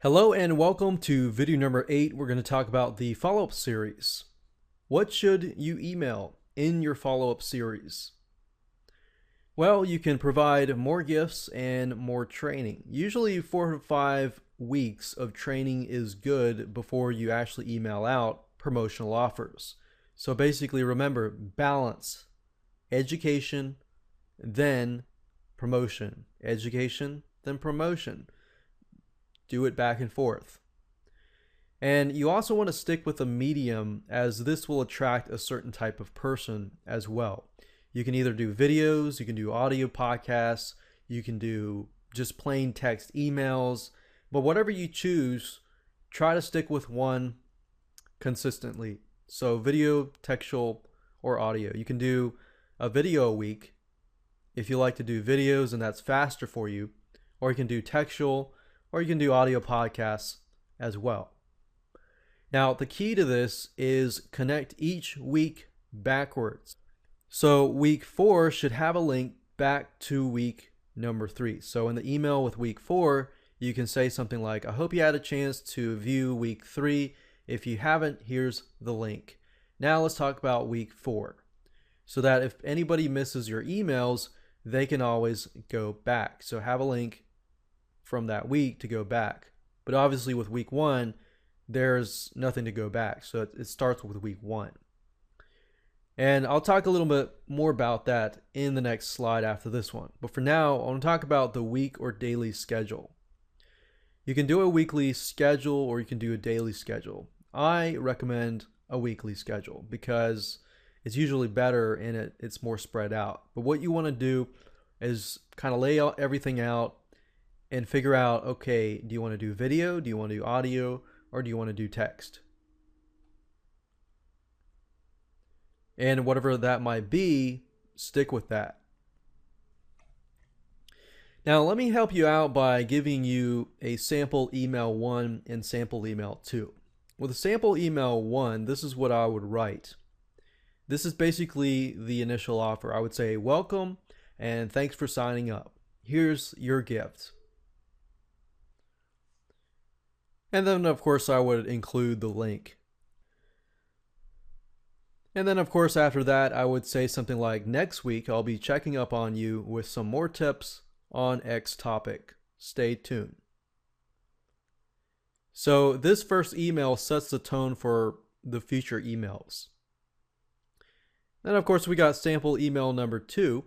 Hello and welcome to video number 8. We're going to talk about the follow-up series. What should you email in your follow-up series? Well, you can provide more gifts and more training. Usually 4 to 5 weeks of training is good before you actually email out promotional offers. So basically remember, balance education, then promotion. Education, then promotion. Do it back and forth. And you also want to stick with a medium, as this will attract a certain type of person as well. You can either do videos, you can do audio podcasts, you can do just plain text emails, but whatever you choose, try to stick with one consistently. So video, textual, or audio. You can do a video a week if you like to do videos and that's faster for you, or you can do textual, or you can do audio podcasts as well. Now, the key to this is connect each week backwards. So week 4 should have a link back to week number 3. So in the email with week 4, you can say something like, I hope you had a chance to view week 3. If you haven't, here's the link. Now let's talk about week 4, so that if anybody misses your emails, they can always go back. So have a link from that week to go back. But obviously with week 1, there's nothing to go back. So it starts with week 1. And I'll talk a little bit more about that in the next slide after this one. But for now, I want to talk about the week or daily schedule. You can do a weekly schedule or you can do a daily schedule. I recommend a weekly schedule because it's usually better and it's more spread out. But what you want to do is kind of lay out everything out and figure out, okay, do you want to do video? Do you want to do audio? Or do you want to do text? And whatever that might be, stick with that. Now, let me help you out by giving you a sample email 1 and sample email 2. With a sample email 1, this is what I would write. This is basically the initial offer. I would say, welcome and thanks for signing up. Here's your gift. And then, of course, I would include the link. And then, of course, after that, I would say something like, next week, I'll be checking up on you with some more tips on X topic. Stay tuned. So this first email sets the tone for the future emails. Then, of course, we got sample email number 2.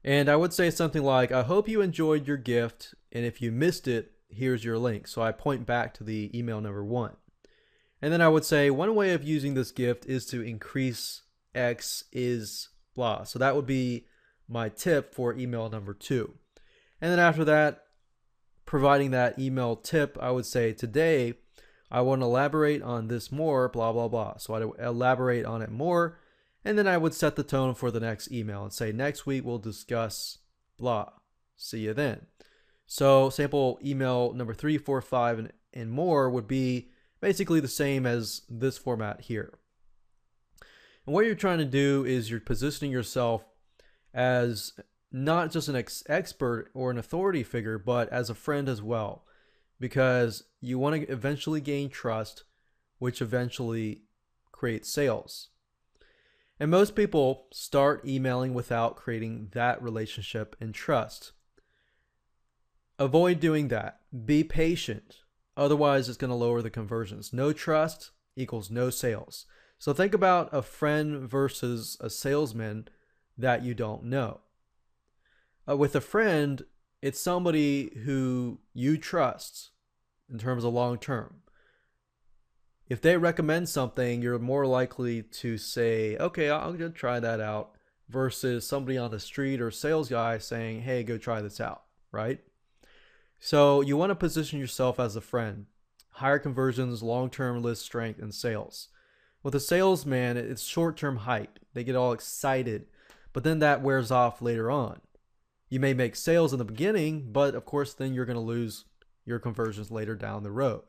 And I would say something like, I hope you enjoyed your gift, and if you missed it, here's your link. So I point back to the email number 1. And then I would say one way of using this gift is to increase X is blah. So that would be my tip for email number 2. And then after that, providing that email tip, I would say today I want to elaborate on this more, blah, blah, blah. So I'd elaborate on it more. And then I would set the tone for the next email and say, next week we'll discuss blah. See you then. So sample email number 3, 4, 5, and more would be basically the same as this format here. And what you're trying to do is you're positioning yourself as not just an expert or an authority figure, but as a friend as well, because you want to eventually gain trust, which eventually creates sales. And most people start emailing without creating that relationship and trust. Avoid doing that. Be patient. Otherwise, it's going to lower the conversions. No trust equals no sales. So think about a friend versus a salesman that you don't know. With a friend, it's somebody who you trust in terms of long term. If they recommend something, you're more likely to say, okay, I'll go try that out, versus somebody on the street or sales guy saying, hey, go try this out, right? So you want to position yourself as a friend. Higher conversions, long-term list strength, and sales. With a salesman, it's short-term hype. They get all excited, but then that wears off later on. You may make sales in the beginning, but of course then you're going to lose your conversions later down the road.